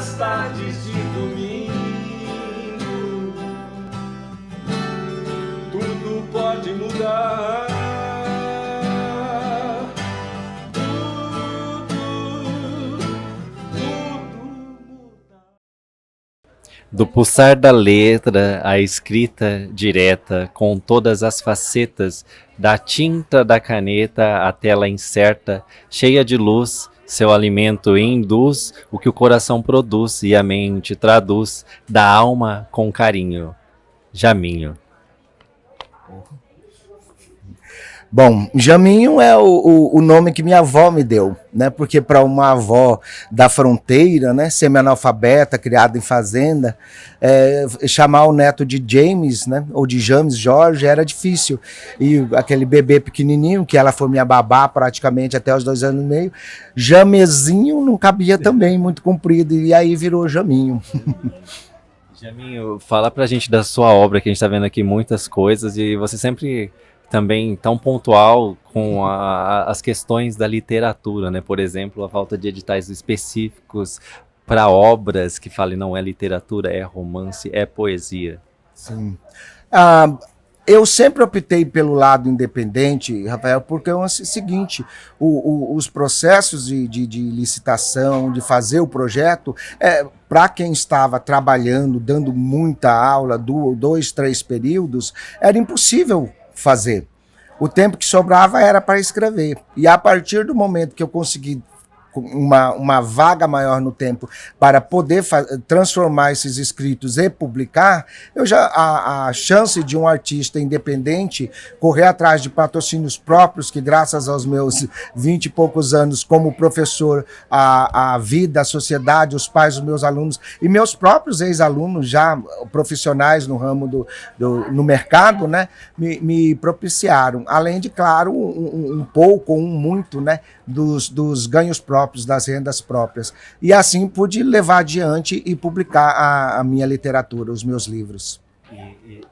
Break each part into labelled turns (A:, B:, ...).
A: nas tardes de domingo. Tudo pode mudar.
B: Do pulsar da letra, a escrita direta, com todas as facetas, da tinta da caneta, a tela incerta, cheia de luz, seu alimento induz o que o coração produz e a mente traduz, da alma com carinho. Jaminho.
C: Bom, Jaminho é o nome que minha avó me deu, né? Porque para uma avó da fronteira, né, semi-analfabeta, criada em fazenda, chamar o neto de James, né, ou de James Jorge era difícil. E aquele bebê pequenininho, que ela foi minha babá praticamente até os 2 anos e meio, Jamezinho não cabia também, muito comprido, e aí virou Jaminho.
B: Jaminho, fala pra gente da sua obra, que a gente tá vendo aqui muitas coisas, e você sempre também tão pontual com as questões da literatura, né? Por exemplo, a falta de editais específicos para obras que falem não é literatura, é romance, é poesia.
C: Sim. Eu sempre optei pelo lado independente, Rafael, porque é o seguinte, os processos de licitação, de fazer o projeto, para quem estava trabalhando, dando muita aula, 2, 3 períodos, era impossível fazer. O tempo que sobrava era para escrever. E a partir do momento que eu consegui uma vaga maior no tempo para poder transformar esses escritos e publicar, a chance de um artista independente correr atrás de patrocínios próprios, que graças aos meus 20 e poucos anos como professor, a vida, a sociedade, os pais dos meus alunos e meus próprios ex-alunos já profissionais no ramo no mercado, né, me propiciaram, além de, claro, um pouco ou muito, né, dos ganhos próprios, das rendas próprias. E assim pude levar adiante e publicar a minha literatura, os meus livros.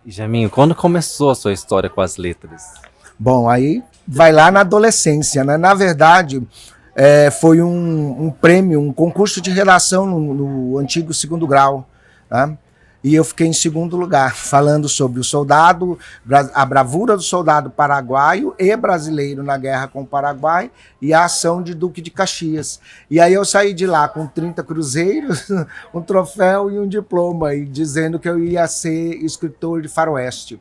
B: E Jaminho, quando começou a sua história com as letras?
C: Bom, aí vai lá na adolescência, né? Na verdade, foi um prêmio, um concurso de redação no antigo 2º grau, tá? E eu fiquei em 2º lugar, falando sobre o soldado, a bravura do soldado paraguaio e brasileiro na guerra com o Paraguai e a ação de Duque de Caxias. E aí eu saí de lá com 30 cruzeiros, um troféu e um diploma, e dizendo que eu ia ser escritor de faroeste.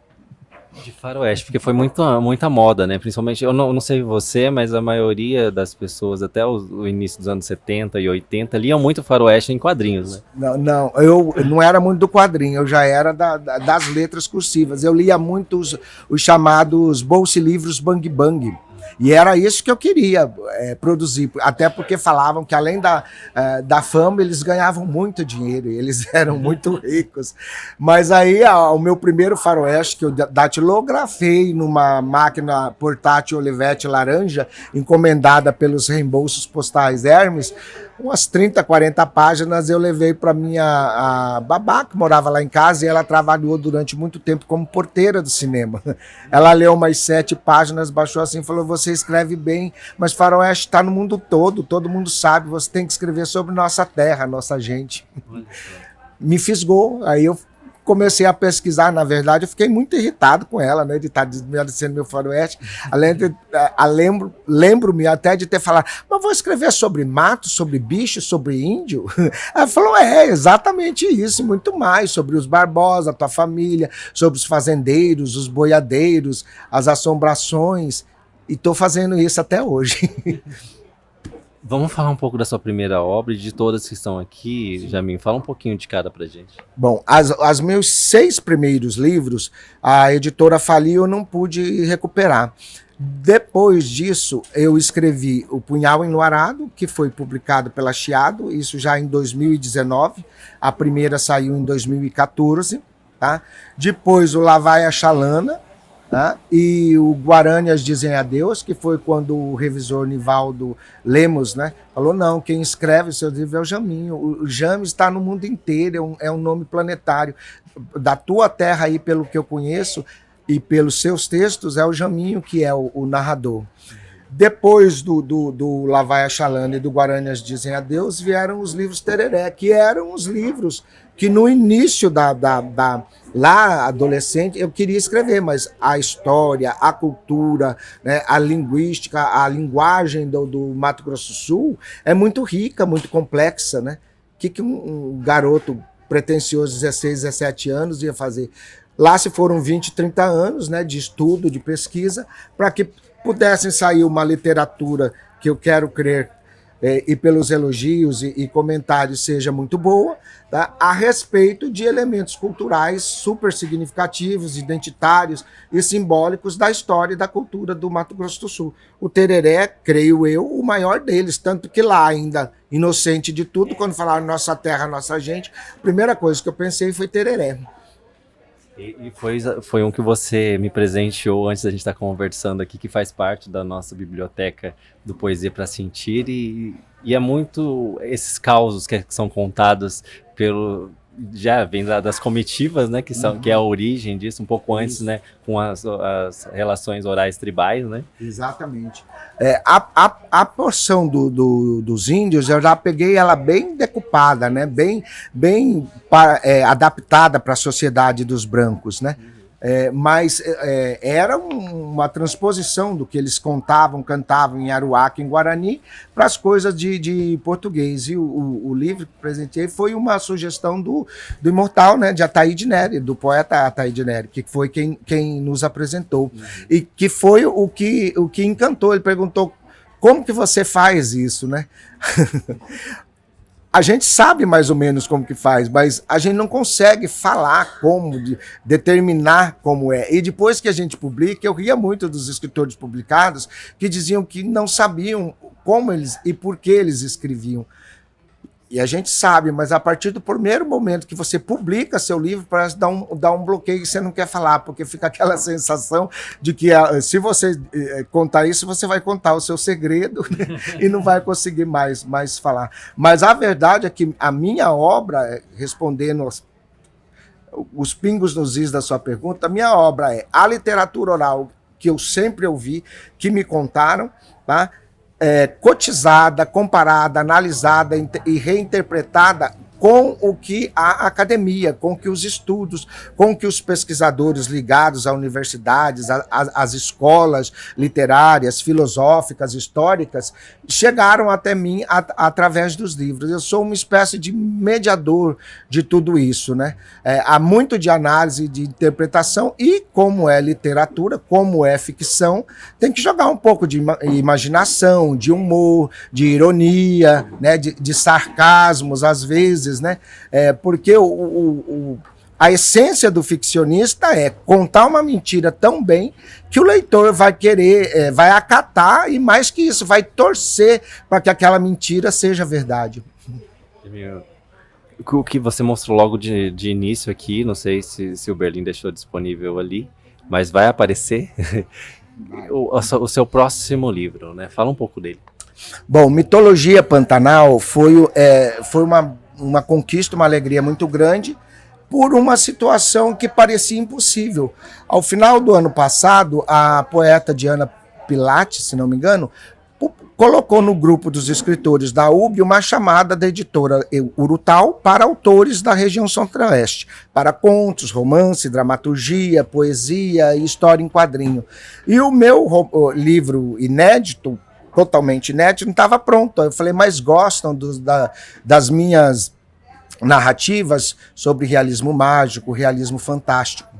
B: De faroeste, porque foi muita moda, né? Principalmente, eu não sei você, mas a maioria das pessoas, até o início dos anos 70 e 80, liam muito faroeste em quadrinhos, né?
C: Não, eu não era muito do quadrinho, eu já era das letras cursivas. Eu lia muito os chamados bolsilivros Bang Bang. E era isso que eu queria produzir, até porque falavam que além da fama, eles ganhavam muito dinheiro, eles eram muito ricos. Mas aí o meu primeiro faroeste, que eu datilografei numa máquina portátil Olivetti laranja, encomendada pelos reembolsos postais Hermes, umas 30, 40 páginas eu levei para minha babá, que morava lá em casa, e ela trabalhou durante muito tempo como porteira do cinema. Ela leu umas 7 páginas, baixou assim e falou: você escreve bem, mas faroeste está no mundo todo mundo sabe, você tem que escrever sobre nossa terra, nossa gente. Me fisgou, aí eu comecei a pesquisar. Na verdade, eu fiquei muito irritado com ela, né, de estar desmerecendo meu faroeste. Lembro-me até de ter falado: mas vou escrever sobre mato, sobre bicho, sobre índio? Ela falou: exatamente isso, muito mais, sobre os Barbosa, a tua família, sobre os fazendeiros, os boiadeiros, as assombrações, e estou fazendo isso até hoje.
B: Vamos falar um pouco da sua primeira obra e de todas que estão aqui, Jaminho. Fala um pouquinho de cada pra gente.
C: Bom, os meus 6 primeiros livros, a editora faliu, eu não pude recuperar. Depois disso, eu escrevi O Punhal Enluarado, que foi publicado pela Chiado, isso já em 2019. A primeira saiu em 2014. Tá? Depois, o Lá Vai a Xalana, tá? E o Guaranias Dizem Adeus, que foi quando o revisor Nivaldo Lemos, né, falou: não, quem escreve seus livros é o Jaminho. O James está no mundo inteiro, é um nome planetário. Da tua terra aí, pelo que eu conheço, e pelos seus textos, é o Jaminho que é o narrador. Depois do Lá Vai a Xalana e do Guaranias Dizem Adeus, vieram os livros Tereré, que eram os livros que no início lá adolescente eu queria escrever, mas a história, a cultura, né, a linguística, a linguagem do Mato Grosso do Sul é muito rica, muito complexa, né? O que um garoto pretensioso de 16, 17 anos ia fazer? Lá se foram 20, 30 anos, né, de estudo, de pesquisa, para que pudessem sair uma literatura que eu quero crer, e pelos elogios e comentários seja muito boa, tá? A respeito de elementos culturais super significativos, identitários e simbólicos da história e da cultura do Mato Grosso do Sul. O tereré, creio eu, o maior deles, tanto que lá ainda, inocente de tudo, quando falaram nossa terra, nossa gente, a primeira coisa que eu pensei foi tereré.
B: E foi um que você me presenteou antes da gente estar conversando aqui, que faz parte da nossa biblioteca do Poesia para Sentir, e é muito esses causos que são contados já vem das comitivas, né, que é a origem disso, um pouco antes, né, com as relações orais tribais, né?
C: Exatamente. A porção dos índios, eu já peguei ela bem decupada, né, bem adaptada para a sociedade dos brancos, né? Mas era uma transposição do que eles contavam, cantavam em Aruaca, em Guarani, para as coisas de português. E o livro que presenteei foi uma sugestão do imortal, né, de Ataíde Neri, do poeta Ataíde Neri, que foi quem nos apresentou. E que foi o que encantou. Ele perguntou, como que você faz isso, né? A gente sabe mais ou menos como que faz, mas a gente não consegue falar como, determinar como é. E depois que a gente publica, eu ria muito dos escritores publicados que diziam que não sabiam como eles e por que eles escreviam. E a gente sabe, mas a partir do primeiro momento que você publica seu livro, parece dar um bloqueio que você não quer falar, porque fica aquela sensação de que se você contar isso, você vai contar o seu segredo, né? E não vai conseguir mais falar. Mas a verdade é que a minha obra, respondendo os pingos nos is da sua pergunta, a minha obra é a literatura oral que eu sempre ouvi, que me contaram, tá? Cotizada, comparada, analisada e reinterpretada com o que a academia, com o que os estudos, com o que os pesquisadores ligados a universidades, às escolas literárias, filosóficas, históricas, chegaram até mim através dos livros. Eu sou uma espécie de mediador de tudo isso, né? Há muito de análise, de interpretação, e como é literatura, como é ficção, tem que jogar um pouco de imaginação, de humor, de ironia, né? de sarcasmos, às vezes, né? Porque a essência do ficcionista é contar uma mentira tão bem que o leitor vai querer, vai acatar, e mais que isso, vai torcer para que aquela mentira seja verdade.
B: O que você mostrou logo de início aqui, não sei se o Berlim deixou disponível ali, mas vai aparecer o seu próximo livro, né? Fala um pouco dele.
C: Bom, Mitologia Pantanal foi uma conquista, uma alegria muito grande, por uma situação que parecia impossível. Ao final do ano passado, a poeta Diana Pilate, se não me engano, colocou no grupo dos escritores da UB uma chamada da editora Urutau para autores da região centro-oeste, para contos, romance, dramaturgia, poesia e história em quadrinho. E o meu livro inédito, totalmente inédito, não estava pronto. Eu falei, mas gostam das minhas narrativas sobre realismo mágico, realismo fantástico?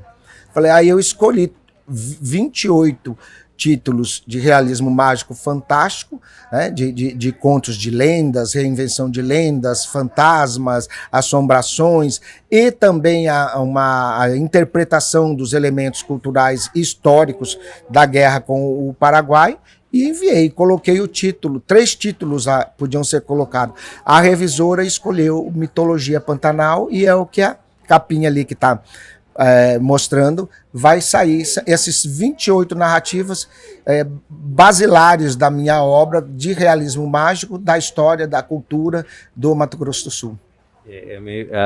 C: Falei, aí eu escolhi 28 títulos de realismo mágico fantástico, né, de contos de lendas, reinvenção de lendas, fantasmas, assombrações, e também a interpretação dos elementos culturais históricos da guerra com o Paraguai, e enviei, coloquei o título, 3 títulos podiam ser colocados. A revisora escolheu Mitologia Pantanal, e é o que a capinha ali que está mostrando, vai sair esses 28 narrativas basilares da minha obra de realismo mágico, da história, da cultura do Mato Grosso do Sul.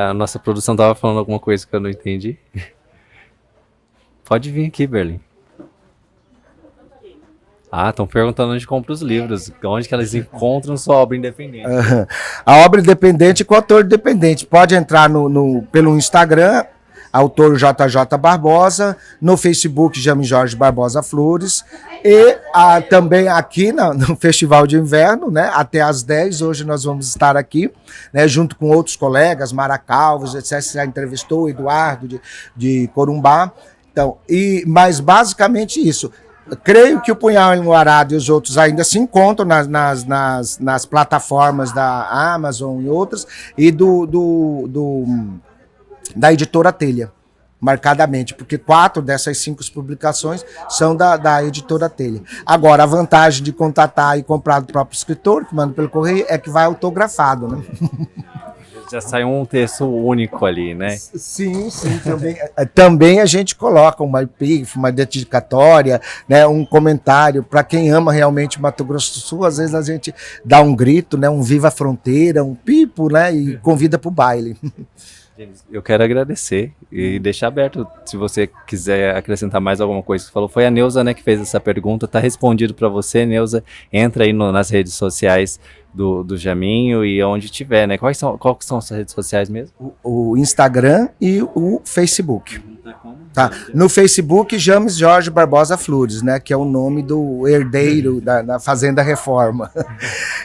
B: A nossa produção estava falando alguma coisa que eu não entendi. Pode vir aqui, Berlim. Ah, estão perguntando onde compra os livros, onde que elas encontram sua obra independente.
C: A obra independente com autor independente. Pode entrar pelo Instagram, autor JJ Barbosa, no Facebook Jaime Jorge Barbosa Flores, e também aqui no Festival de Inverno, né, até às 10, hoje nós vamos estar aqui, né, junto com outros colegas, Mara Calvos, etc., já entrevistou o Eduardo de Corumbá. Então, mas basicamente isso. Creio que o Punhal Enluarado e os outros ainda se encontram nas plataformas da Amazon e outras, e da editora Telha, marcadamente, porque 4 dessas 5 publicações são da editora Telha. Agora, a vantagem de contatar e comprar do próprio escritor, que manda pelo correio, é que vai autografado, né?
B: Já sai um texto único ali, né?
C: Sim, também a gente coloca uma epígrafe, uma dedicatória, né, um comentário para quem ama realmente Mato Grosso do Sul. Às vezes a gente dá um grito, né, um viva a fronteira, um pipo, né, e convida para o baile.
B: Eu quero agradecer e deixar aberto, se você quiser acrescentar mais alguma coisa. Você falou, foi a Neuza, né, que fez essa pergunta, tá respondido para você, Neuza. Entra aí nas redes sociais do Jaminho e onde tiver, né? Quais são as redes sociais mesmo?
C: O Instagram e o Facebook. Tá. No Facebook, James Jorge Barbosa Flores, né, que é o nome do herdeiro da Fazenda Reforma.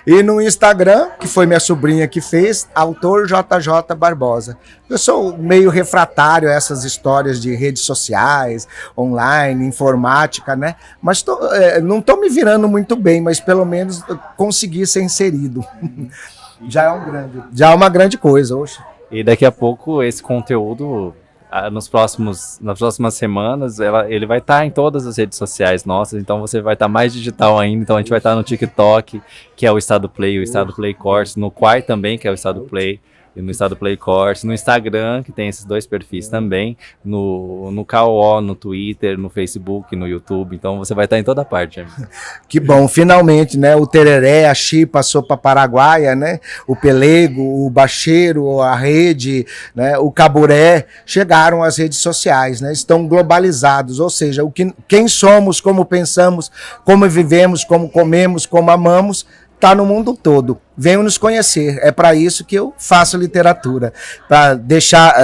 C: E no Instagram, que foi minha sobrinha que fez, autor JJ Barbosa. Eu sou meio refratário a essas histórias de redes sociais, online, informática, né? Mas não estou me virando muito bem, mas pelo menos consegui ser inserido. Já é uma grande coisa hoje.
B: E daqui a pouco esse conteúdo, nas próximas semanas, ele vai estar em todas as redes sociais nossas, então você vai estar mais digital ainda. Então a gente vai estar no TikTok, que é o Estado Play, o Estado Play Cortes, no Quai também, que é o Estado Play, e no Estado Play Cortes, no Instagram, que tem esses 2 perfis também, no KO, no Twitter, no Facebook, no YouTube. Então você vai estar em toda parte, amigo.
C: Que bom, finalmente, né? O tereré, a chipa, a sopa paraguaia, né? O pelego, o bacheiro, a rede, né? O caburé, chegaram às redes sociais, né? Estão globalizados, ou seja, quem somos, como pensamos, como vivemos, como comemos, como amamos, está no mundo todo. Venham nos conhecer. É para isso que eu faço literatura, para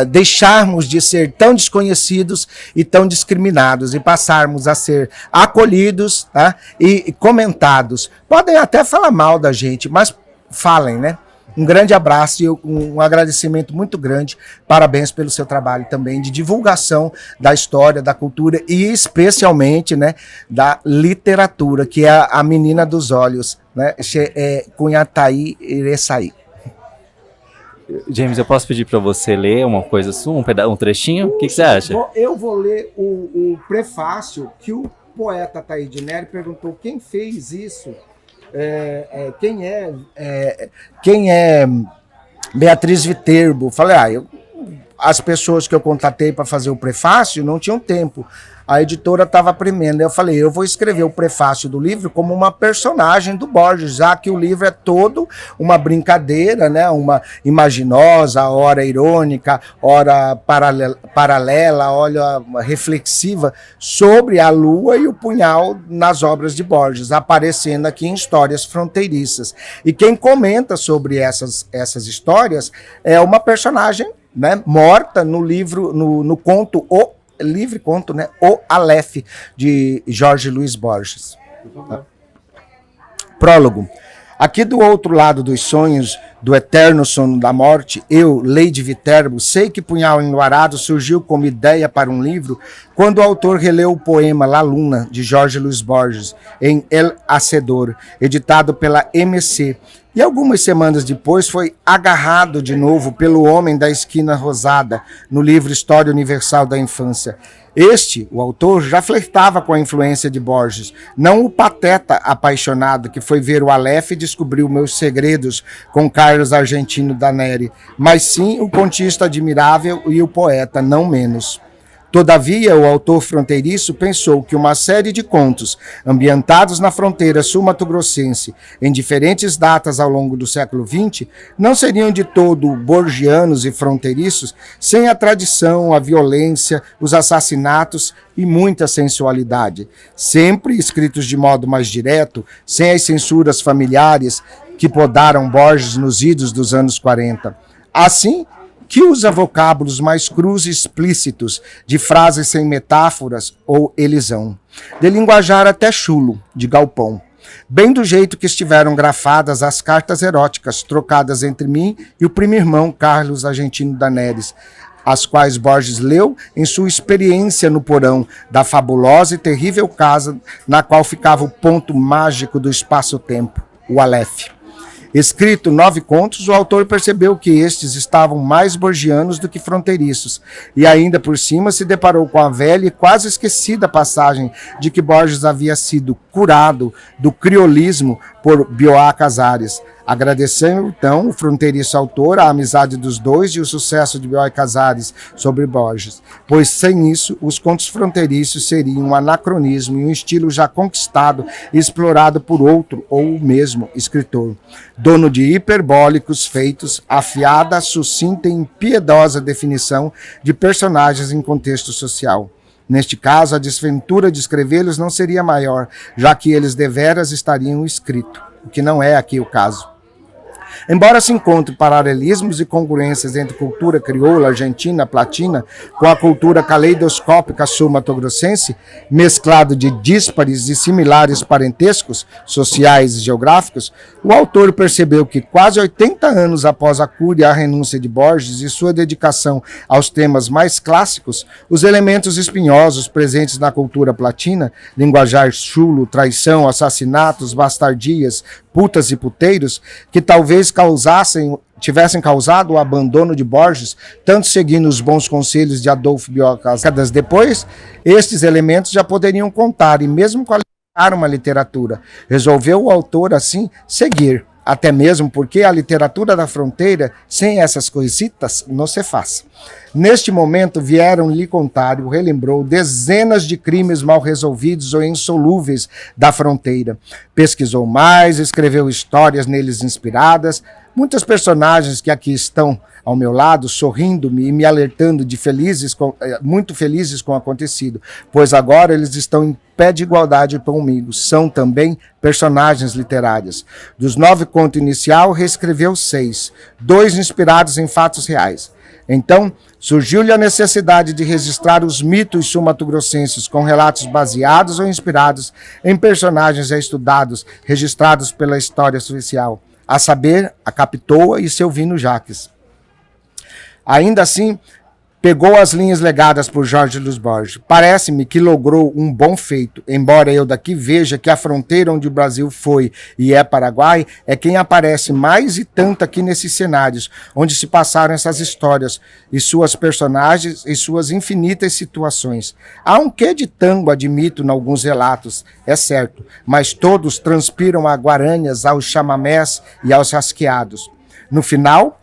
C: deixarmos de ser tão desconhecidos e tão discriminados e passarmos a ser acolhidos, tá? E comentados. Podem até falar mal da gente, mas falem, né? Um grande abraço e um agradecimento muito grande. Parabéns pelo seu trabalho também de divulgação da história, da cultura e especialmente, né, da literatura, que é a menina dos olhos, né, Cunhataí Iressaí.
B: James, eu posso pedir para você ler uma coisa sua, um trechinho? O que você acha?
C: Eu vou ler o prefácio que o poeta Taíde Neri perguntou quem fez isso. Quem é Beatriz Viterbo? Falei, as pessoas que eu contatei para fazer o prefácio não tinham tempo. A editora estava premiando. Eu falei, eu vou escrever o prefácio do livro como uma personagem do Borges, já que o livro é todo uma brincadeira, né? Uma imaginosa, ora irônica, ora paralela, ora reflexiva, sobre a lua e o punhal nas obras de Borges, aparecendo aqui em histórias fronteiriças. E quem comenta sobre essas histórias é uma personagem, né, morta no livro, no conto livre conto, né? O Aleph, de Jorge Luiz Borges. Prólogo. Aqui do outro lado dos sonhos, do eterno sono da morte, eu, Lady Viterbo, sei que Punhal Enluarado surgiu como ideia para um livro quando o autor releu o poema La Luna, de Jorge Luiz Borges, em El Hacedor, editado pela MC. E algumas semanas depois foi agarrado de novo pelo Homem da Esquina Rosada, no livro História Universal da Infância. O autor, já flertava com a influência de Borges, não o pateta apaixonado que foi ver o Aleph e descobriu meus segredos com Carlos Argentino da Neri, mas sim o contista admirável e o poeta, não menos. Todavia, o autor fronteiriço pensou que uma série de contos ambientados na fronteira sul-mato-grossense em diferentes datas ao longo do século XX não seriam de todo borgianos e fronteiriços sem a tradição, a violência, os assassinatos e muita sensualidade, sempre escritos de modo mais direto, sem as censuras familiares que podaram Borges nos idos dos anos 40. Assim, que usa vocábulos mais crus e explícitos, de frases sem metáforas ou elisão, de linguajar até chulo, de galpão, bem do jeito que estiveram grafadas as cartas eróticas trocadas entre mim e o primo irmão Carlos Argentino da Neres, as quais Borges leu em sua experiência no porão da fabulosa e terrível casa na qual ficava o ponto mágico do espaço-tempo, o Aleph. Escrito 9 contos, o autor percebeu que estes estavam mais borgianos do que fronteiriços, e ainda por cima se deparou com a velha e quase esquecida passagem de que Borges havia sido curado do criolismo por Bioá Casares. Agradeceu então o fronteiriço autor a amizade dos dois e o sucesso de Bioá Casares sobre Borges, pois sem isso os contos fronteiriços seriam um anacronismo e um estilo já conquistado e explorado por outro ou o mesmo escritor, dono de hiperbólicos feitos, afiada, sucinta e impiedosa definição de personagens em contexto social. Neste caso, a desventura de escrevê-los não seria maior, já que eles deveras estariam escritos, o que não é aqui o caso. Embora se encontre paralelismos e congruências entre cultura crioula, argentina, platina, com a cultura caleidoscópica sul-mato-grossense, mesclado de díspares e similares parentescos, sociais e geográficos, o autor percebeu que quase 80 anos após a cura e a renúncia de Borges e sua dedicação aos temas mais clássicos, os elementos espinhosos presentes na cultura platina, linguajar chulo, traição, assassinatos, bastardias, putas e puteiros, que talvez tivessem causado o abandono de Borges, tanto seguindo os bons conselhos de Adolfo Bioca décadas depois, estes elementos já poderiam contar e mesmo qualificar uma literatura. Resolveu o autor, assim, seguir, até mesmo porque a literatura da fronteira, sem essas coisitas, não se faz. Neste momento vieram lhe contar, o relembrou, dezenas de crimes mal resolvidos ou insolúveis da fronteira. Pesquisou mais, escreveu histórias neles inspiradas. Muitos personagens que aqui estão ao meu lado, sorrindo-me e me alertando de muito felizes com o acontecido, pois agora eles estão em pé de igualdade comigo. São também personagens literários. Dos 9 contos inicial, reescreveu 6, 2 inspirados em fatos reais. Então, surgiu-lhe a necessidade de registrar os mitos sul-mato-grossenses com relatos baseados ou inspirados em personagens já estudados, registrados pela história oficial, a saber, a Capitoa e Selvino Jaques. Ainda assim, pegou as linhas legadas por Jorge Luis Borges. Parece-me que logrou um bom feito, embora eu daqui veja que a fronteira onde o Brasil foi e é Paraguai é quem aparece mais e tanto aqui nesses cenários, onde se passaram essas histórias e suas personagens e suas infinitas situações. Há um quê de tango, admito, em alguns relatos, é certo, mas todos transpiram a guaranhas, aos chamamés e aos rasqueados. No final,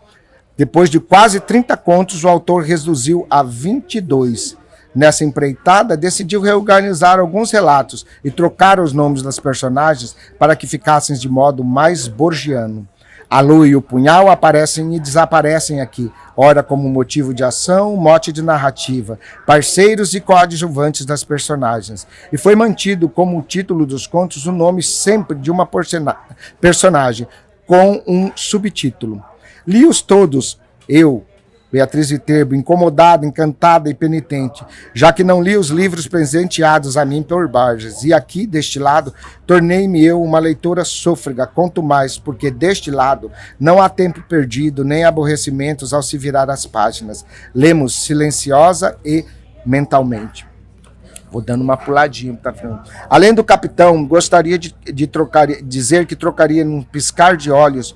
C: depois de quase 30 contos, o autor reduziu a 22. Nessa empreitada, decidiu reorganizar alguns relatos e trocar os nomes das personagens para que ficassem de modo mais borgiano. A lua e o punhal aparecem e desaparecem aqui, ora como motivo de ação, mote de narrativa, parceiros e coadjuvantes das personagens. E foi mantido como o título dos contos o nome sempre de uma personagem, com um subtítulo. Li-os todos, eu, Beatriz Viterbo, incomodada, encantada e penitente, já que não li os livros presenteados a mim por Borges, e aqui, deste lado, tornei-me eu uma leitora sôfrega, quanto mais, porque deste lado não há tempo perdido, nem aborrecimentos ao se virar as páginas. Lemos silenciosa e mentalmente. Vou dando uma puladinha para frente. Além do capitão, gostaria de dizer que trocaria num piscar de olhos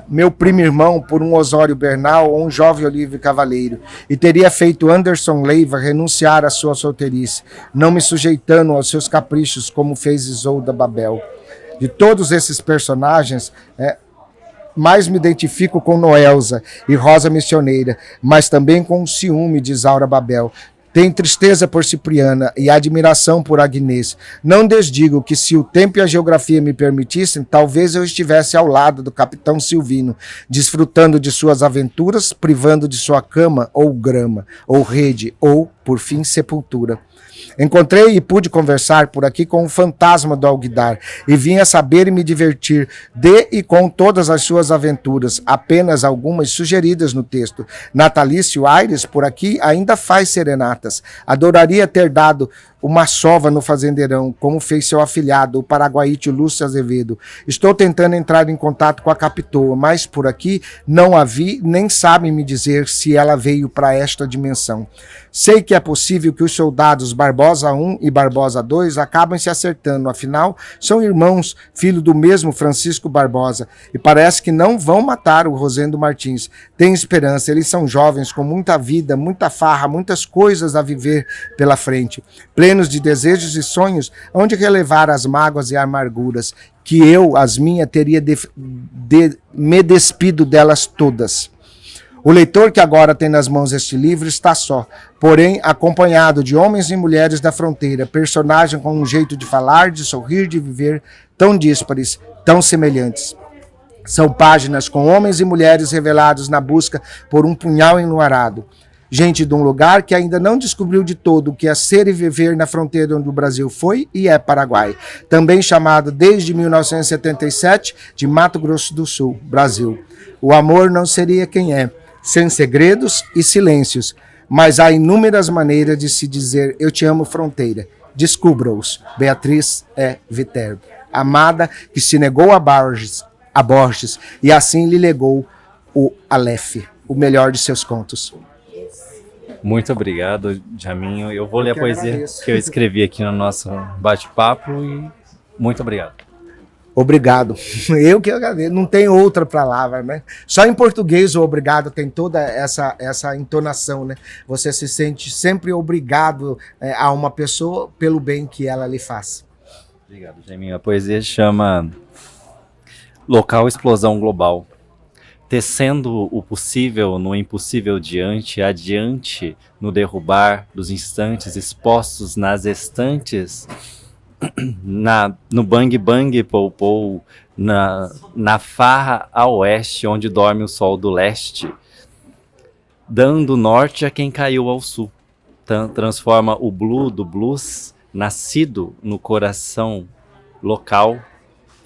C: meu primo irmão por um Osório Bernal ou um jovem Olívio Cavaleiro, e teria feito Anderson Leiva renunciar à sua solteirice, não me sujeitando aos seus caprichos como fez Isolda Babel. De todos esses personagens, mais me identifico com Noelza e Rosa Missioneira, mas também com o ciúme de Isaura Babel. Tenho tristeza por Cipriana e admiração por Agnês. Não desdigo que, se o tempo e a geografia me permitissem, talvez eu estivesse ao lado do capitão Silvino, desfrutando de suas aventuras, privando de sua cama ou grama, ou rede, ou, por fim, sepultura. Encontrei e pude conversar por aqui com o fantasma do Alguidar e vim a saber e me divertir de e com todas as suas aventuras, apenas algumas sugeridas no texto. Natalício Aires por aqui ainda faz serenatas. Adoraria ter dado uma sova no fazendeirão, como fez seu afilhado, o paraguaíte Lúcio Azevedo. Estou tentando entrar em contato com a capitoa, mas por aqui não a vi, nem sabe me dizer se ela veio para esta dimensão. Sei que é possível que os soldados Barbosa I e Barbosa II acabem se acertando, afinal, são irmãos, filho do mesmo Francisco Barbosa, e parece que não vão matar o Rosendo Martins. Tenho esperança, eles são jovens, com muita vida, muita farra, muitas coisas a viver pela frente. Plenos de desejos e sonhos, onde relevar as mágoas e amarguras, que eu, as minhas, teria me despido delas todas. O leitor que agora tem nas mãos este livro está só, porém acompanhado de homens e mulheres da fronteira, personagem com um jeito de falar, de sorrir, de viver, tão díspares, tão semelhantes. São páginas com homens e mulheres revelados na busca por um punhal enluarado. Gente de um lugar que ainda não descobriu de todo o que é ser e viver na fronteira onde o Brasil foi e é Paraguai. Também chamado desde 1977 de Mato Grosso do Sul, Brasil. O amor não seria quem é, sem segredos e silêncios, mas há inúmeras maneiras de se dizer eu te amo fronteira. Descubra-os. Beatriz E. Viterbo. Amada que se negou a Borges e assim lhe legou o Aleph, o melhor de seus contos.
B: Muito obrigado, Jaminho. Eu vou ler a poesia
C: agradeço.
B: que eu escrevi aqui no nosso bate-papo e muito obrigado.
C: Obrigado. Eu que agradeço. Não tem outra palavra, né? Só em português o obrigado tem toda essa entonação, né? Você se sente sempre obrigado a uma pessoa pelo bem que ela lhe faz.
B: Obrigado, Jaminho. A poesia chama Local Explosão Global. Tecendo o possível no impossível diante, adiante no derrubar dos instantes expostos nas estantes, no bang bang pou pou, na farra a oeste, onde dorme o sol do leste, dando norte a quem caiu ao sul. Transforma o blue do blues, nascido no coração local,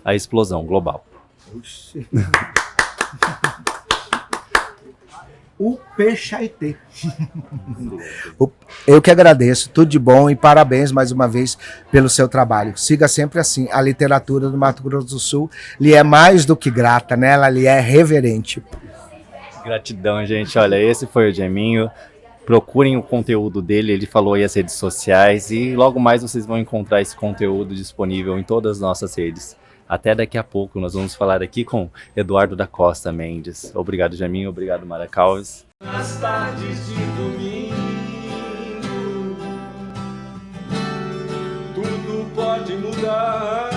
B: a explosão global.
C: Oxi. O Peixaitê. Eu que agradeço, tudo de bom e parabéns mais uma vez pelo seu trabalho. Siga sempre assim, a literatura do Mato Grosso do Sul lhe é mais do que grata, né? Ela lhe é reverente.
B: Gratidão, gente. Olha, esse foi o Jaminho. Procurem o conteúdo dele, ele falou aí as redes sociais e logo mais vocês vão encontrar esse conteúdo disponível em todas as nossas redes. Até daqui a pouco, nós vamos falar aqui com Eduardo da Costa Mendes. Obrigado, Jaminho. Obrigado, Mara Calves.
A: Nas tardes de domingo, tudo pode mudar.